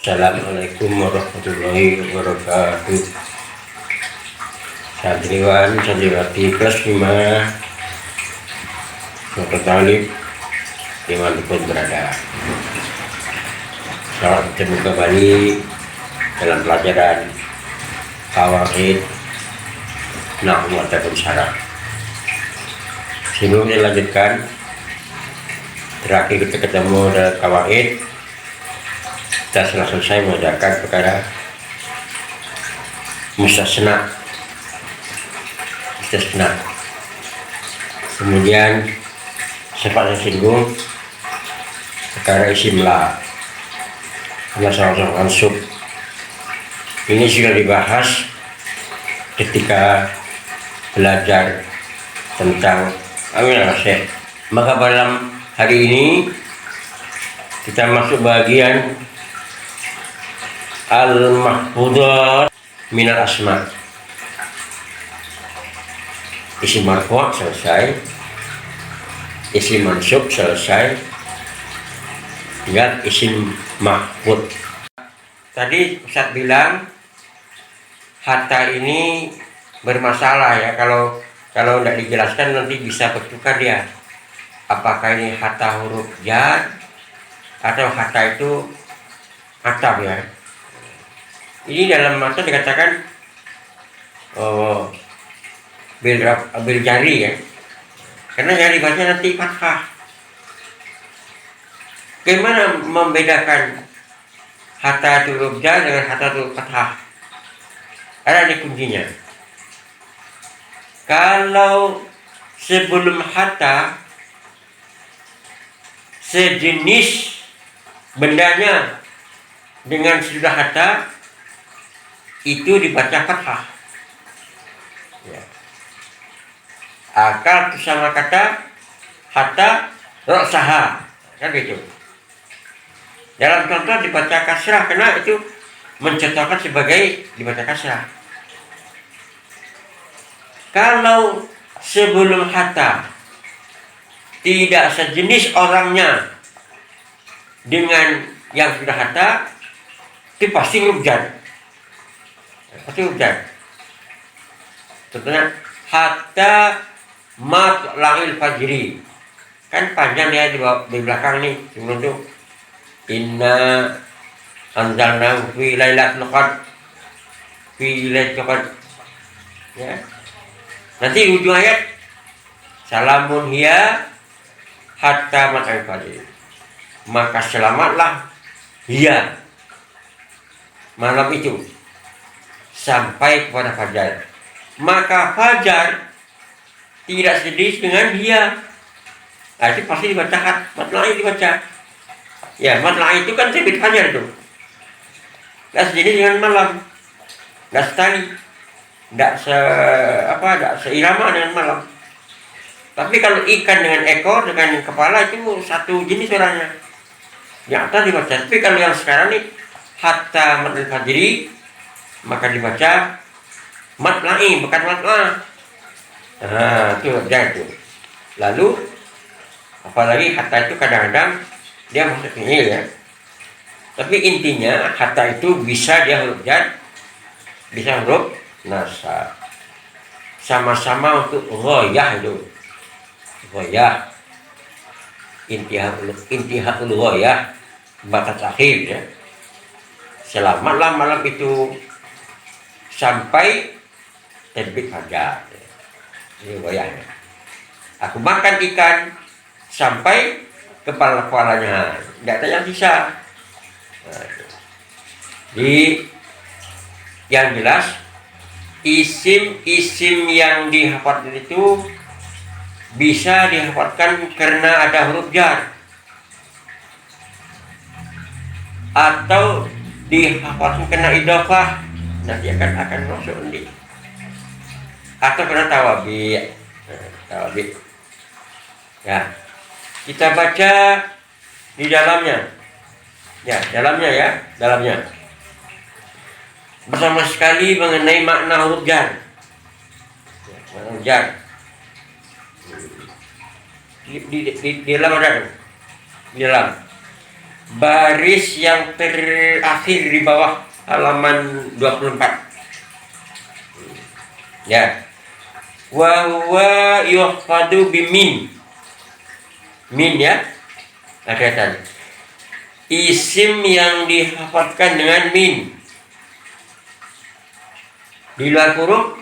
Assalamualaikum warahmatullahi wabarakatuh. Santriwan santriwati kelas 5 Dr. Talib dimanapun berada, selamat bertemu kembali dalam pelajaran Qawaid Nahwu ataupun Syarah. Sebelum dilanjutkan, terakhir kita ketemu dalam Qawaid, kita telah selesai mengajarkan perkara mustasna. Kemudian sempat saya singgung perkara isim la, masalah mansub. Ini sudah dibahas ketika belajar tentang al-syekh. Maka dalam hari ini kita masuk bagian al-mahfudhat minal asma. Isim marfu' selesai, isim mansub selesai, tinggal isim mahfudh. Tadi Ustaz bilang hatta ini bermasalah ya, kalau tidak dijelaskan nanti bisa bertukar dia. Apakah ini hatta huruf jar atau hatta itu ataf ya. Ini dalam mata dikatakan bil jari ya, karena jari baca nanti fathah. Bagaimana membedakan hatta huruf jar dengan hatta huruf fathah? Ada di kuncinya. Kalau sebelum hatta sejenis bendanya dengan sudah hatta itu dibaca fathah ya. Akal sama kata hatta roksaha kan gitu. Dalam contoh dibaca kasrah karena itu mencontohkan sebagai dibaca kasrah. Kalau sebelum hatta tidak sejenis orangnya dengan yang sudah hatta, itu pasti huruf jar. Pasti huruf jar. Contohnya hatta matla'il fajri, kan panjang ya di belakang nih sebelum itu. Inna anzalnahu fi lailatul qadr, fi lailatul qadr ya. Nanti ujung ayat salamun hiya hatta matla'il fajri, maka selamatlah hiya malam itu sampai kepada fajar. Maka fajar tidak sedih dengan dia. Nah, itu pasti dibaca matla'i dibaca. Ya, matla'i itu kan terbit fajar itu. Tidak sejenis dengan malam. Tidak setani. Tidak seirama dengan malam. Tapi kalau ikan dengan ekor dengan kepala itu satu jenis orangnya. Yang atas dibaca. Tapi kalau yang sekarang nih hatta matla'il fajri, maka dibaca matla'i bukan matla'. Nah, itu jangan itu. Lalu apalagi hatta itu kadang-kadang dia masuk fi'il ya. Tapi intinya hatta itu bisa dia huruf jar, bisa huruf nasab. Sama-sama untuk ghayah itu. Ghayah. Intihaul ghayah, batas akhir ya. Selamatlah malam itu sampai terbit fajar. Ini goyahnya. Aku makan ikan sampai kepala-kepalanya. Tidak ada yang bisa. Nah, di yang jelas isim-isim yang dihafalkan itu bisa dihafalkan karena ada huruf jar atau dihafalkan karena idhofah, nanti akan masuk nanti. Atau karena tawabi ya, kita baca di dalamnya ya, dalamnya bersama sekali mengenai makna huruf jar ya, huruf jar di dalam ada di dalam baris yang terakhir di bawah halaman 24. Ya. Wa huwa yuhfadu bimin. Min ya. Kelihatan. Isim yang dihafalkan dengan min. Di luar huruf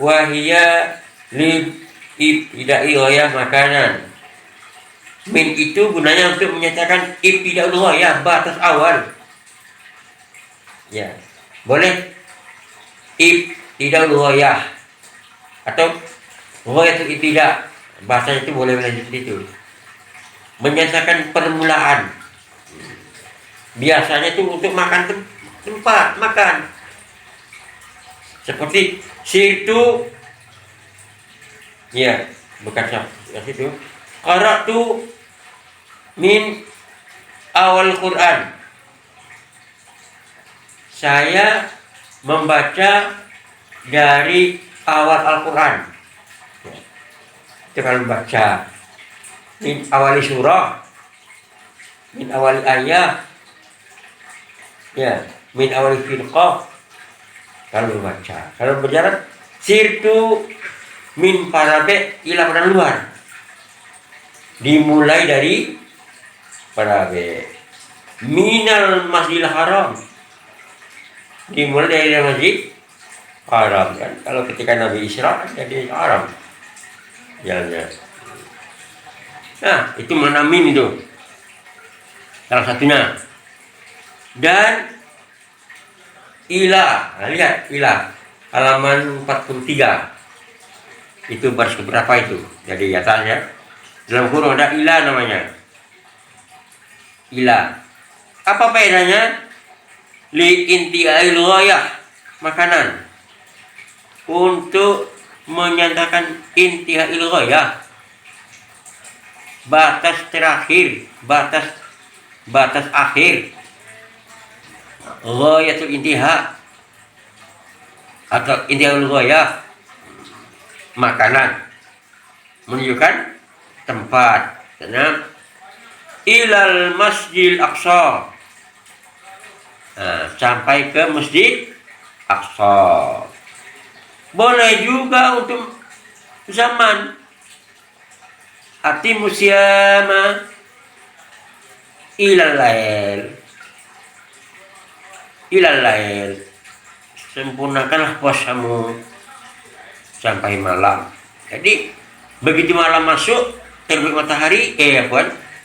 wahia li ibtidai ghayah makanan. Min itu gunanya untuk menyatakan ibtidai ghayah, batas awal. Ya. Boleh ibtidai ghayah atau ghayatul ibtida. Bahasa itu boleh seperti itu. Menyatakan permulaan. Biasanya itu untuk makan tempat makan. Seperti situ, ya, bukan situ. Qara'tu min awal Quran. Saya membaca dari awal Al-Quran. Itu kalau baca min awali surah, min awali ayat, ya, min awali firqah. Kalau baca, kalau berjalan sirtu min parabe ila padang luar. Dimulai dari parabe. Minal masjidil haram. Dimulai dari masjid haram kan. Kalau ketika Nabi Isra jadi haram. Jalannya. Nah, itu mana min itu. Salah satunya. Dan ila, nah, lihat ila halaman 43. Itu baris keberapa itu? Jadi atasnya dalam huruf ada ila namanya. Ila. Apa faedahnya? Li inti'ail ghayah, makanan. Untuk menyatakan inti'ail ghayah, batas terakhir, batas akhir. Ghayatul intiha atau inti'ail ghayah, makanan. Menunjukkan tempat. Karena ilal masjidil aqsa. Nah, sampai ke masjid Aqsa. Boleh juga untuk zaman atimu siyama ilal lail. Sempurnakanlah puasamu sampai malam. Jadi begitu malam masuk, terbit matahari,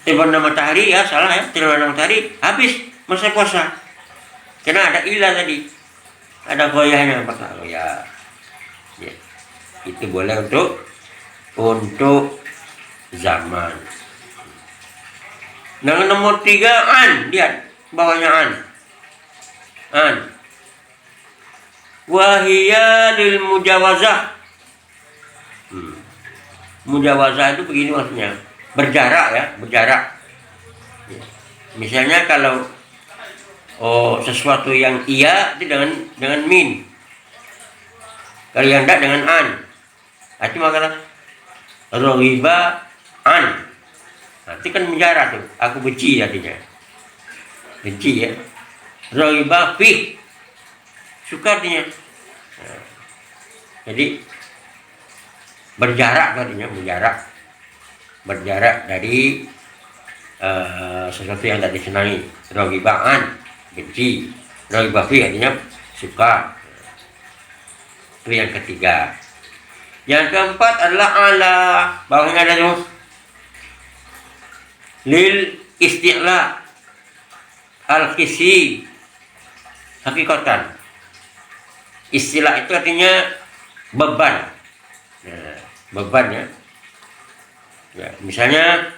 terbenam matahari, ya salah ya, terbenam matahari, habis masa puasa. Karena ada ilah tadi, ada goyahnya, apa ya. Ya. Itu boleh untuk zaman. Nah, nomor 3 an, lihat bawahnya an. Wahia lil mujawazah. Mujawazah itu begini maksudnya, berjarak ya, berjarak. Misalnya kalau sesuatu yang iya itu dengan min. Kalau yang tidak dengan an. Itu makanya raghiba an. Nanti kan menjarak tuh. Aku benci artinya. Benci ya. Raghiba fi. Suka artinya. Nah, jadi berjarak artinya berjarak dari sesuatu yang tidak disenangi. Raghiba an, benci. Raghiba fi artinya suka. Itu yang ketiga. Yang keempat adalah ala, bawahnya ada tuh lil isti'la al-qisi, hakikatan. Istilah itu artinya beban. Nah, beban ya. Ya, misalnya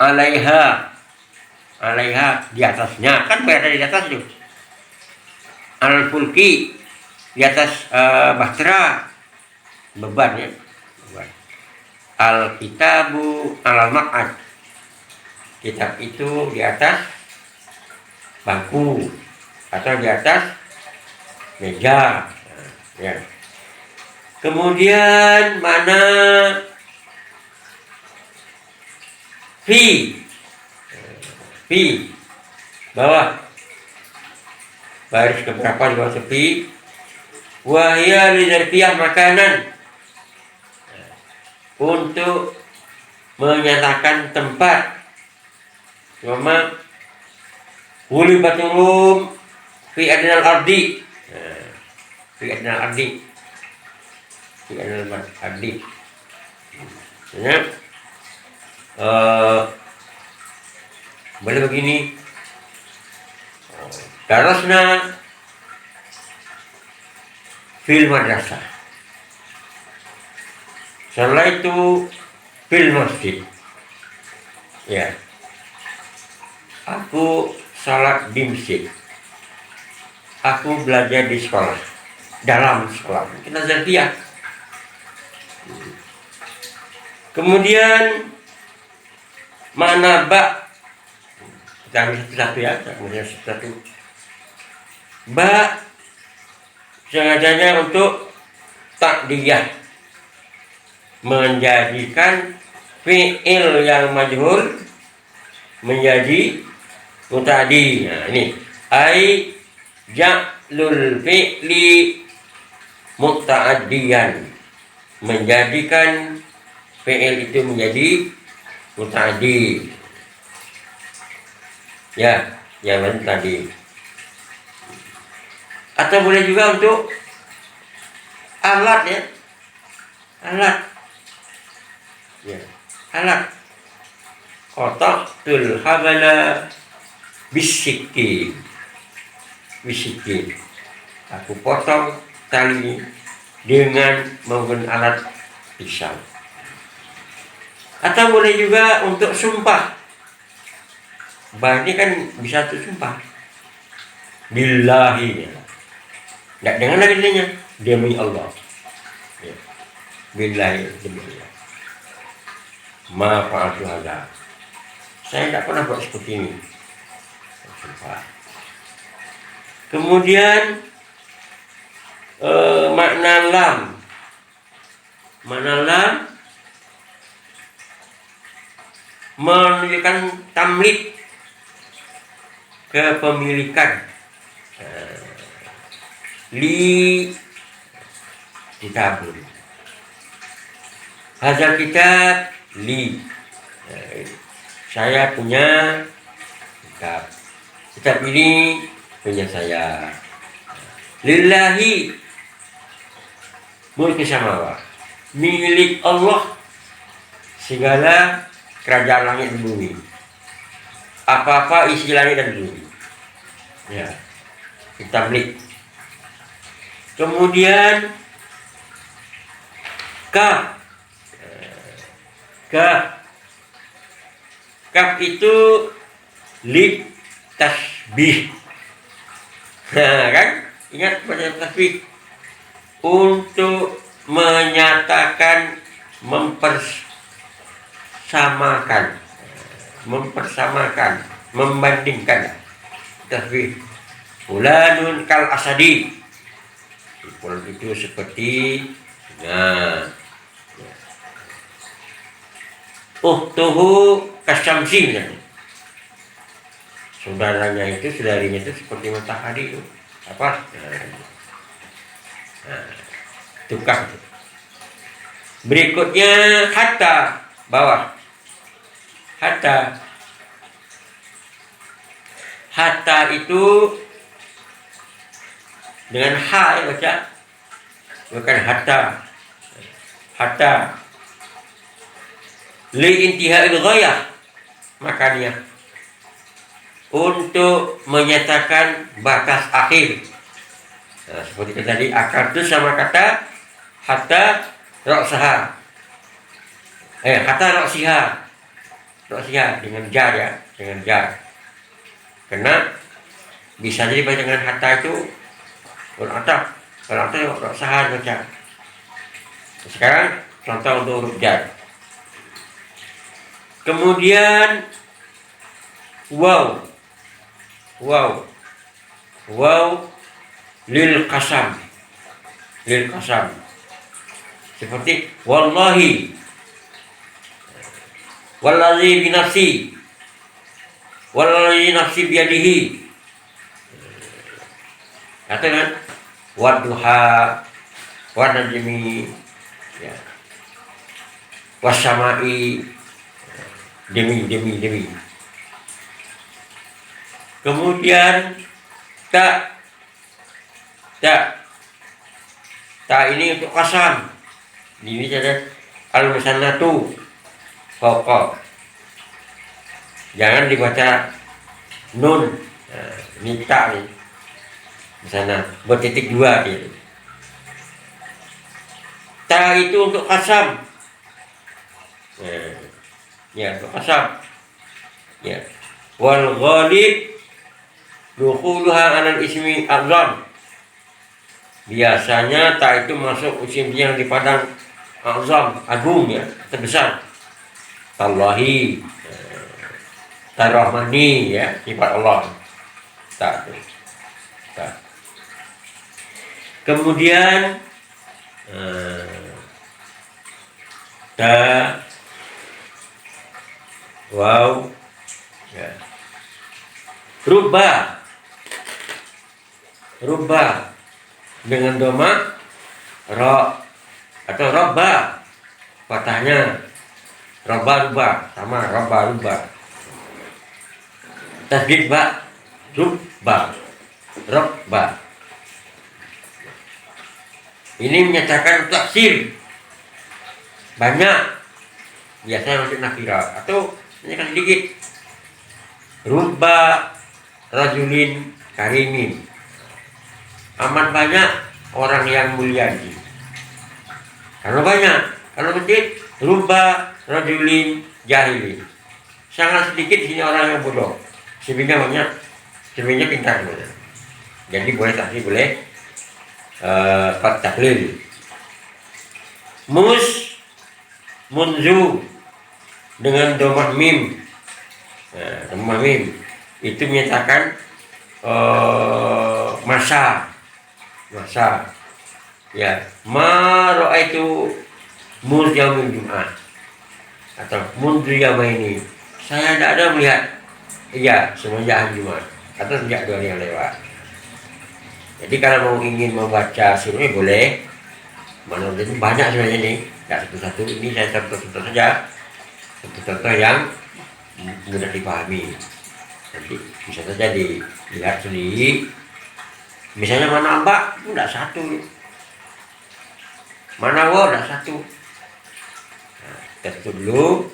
alaiha di atasnya, kan berada di atas itu. Al-fulki, di atas bahtera, beban ya, beban. Al-kitabu alal maq'ad, kitab itu di atas bangku atau di atas meja. Nah, ya. Kemudian mana fi, fi, bawah, baris keberapa di bawah fi. Wahia lidzarfiyah makanan, untuk menyatakan tempat. Cuma wuli baturum fi adnal ardi, fi adnal ardi, fi adnal ardi. Ya, boleh begini. Darasna fil madrasah. Setelah itu fil masjid. Ya. Aku salat di masjid. Aku belajar di sekolah. Dalam sekolah. Kita zarfiyah. Kemudian makna ba. Kita ambil satu-satu ya. Kemudian satu-satu. Ba sengadanya untuk takdiyah, menjadikan fi'il yang majhul menjadi muta'addi. Nah, ini ai ja'lul fi'li muta'addiyan, menjadikan fi'il itu menjadi muta'addi. Ya, yang lain tadi. Atau boleh juga untuk alat ya. Alat. Ya, alat. Qata'tul habala bisikin. Bisikin. Aku potong tali dengan menggunakan alat pisau. Atau boleh juga untuk sumpah. Bah, ini kan bisa tuh sumpah. Billahi. Tidak dengan lagi demi Allah. Ya. Billahi demi Allah. Ma fa'altu hadza. Saya tidak pernah buat seperti ini. Sumpah. Kemudian makna lam. Makna lam menunjukkan tamlik, kepemilikan. Li kitabun, hadza kitab li, saya punya kitab. Kitab ini punya saya. Lillahi mulku samawat, milik Allah segala kerajaan langit dan bumi, apa-apa isi langit dan bumi. Ya, kitab milik. Kemudian kaf. Kaf itu lit tasbih. Nah, kan? Ingat pada tasbih. Untuk menyatakan, mempersamakan, membandingkan tasbih. Fulanun kal asadi. Fulan itu seperti uhtuhu kasyamsi, saudaranya itu, saudarinya itu seperti matahari itu. Apa? Tukar. Berikutnya hatta, bawah. Hatta itu dengan H ya baca, bukan hatta li intiha'il ghayah, makanya untuk menyatakan batas akhir. Nah, seperti tadi akar itu sama kata hatta ra'saha, hatta ra'siha dengan jar ya, dengan jar. Karena bisa jadi baca dengan hatta itu kalau ra'saha baca. Sekarang contoh untuk huruf jar. Kemudian waw lil qasam, seperti wallahi, wallazi binafsi, wallahi nafsi biyadihi, katakan wadduha wanajmi, ya, wasamai, demi. Kemudian tak ini untuk kasam. Ini ada al-musannatu fauqa. Jangan dibaca nun. Nah, ini tak nih. Di sana bertitik dua gitu. Ta itu untuk kasam. Nah, ya untuk kasam. Ya. Wal ghalib dukhuluha 'alal ismi adzam. Biasanya ta itu masuk isim yang di padang azam, agung, ya, terbesar. Tallahi, tarahmani, ya, sifat Allah. Ta. Kemudian ta, wow, ya. Rubba dengan doma ro atau robba, patahnya robba sama robba. Tasdid ba, robba. Ini menyatakan taksir banyak, biasanya masuk nakira atau menyatakan sedikit. Rubba rajulin karimin, amat banyak orang yang mulia ini. Kalau banyak, kalau sedikit, rubba rajulin jahilin, sangat sedikit sini orang yang bodoh. Sebenarnya banyak, sebenarnya pintar. Jadi boleh taksir, boleh taklil. Munzu dengan domah mim. Nah, domah mim itu menyatakan masa, ya. Itu mundu yaumil Jumat atau mundu yaumaini, saya tidak ada melihat, iya, semenjak hari Jumat atau sejak 2 hari yang lewat. Jadi kalau ingin membaca surahnya boleh. Mana itu banyak sebenarnya ini, tidak satu-satu. Ini saya contoh saja, contoh yang mudah dipahami. Nanti bisa saja dilihat sendiri. Misalnya mana ambak, tidak satu. Mana wo, tidak satu. Nah, kita tutup dulu.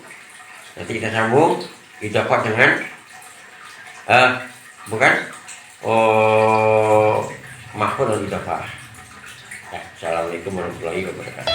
Nanti kita sambung. Kita dapat dengan mahfud dan idafah. Assalamualaikum warahmatullahi wabarakatuh.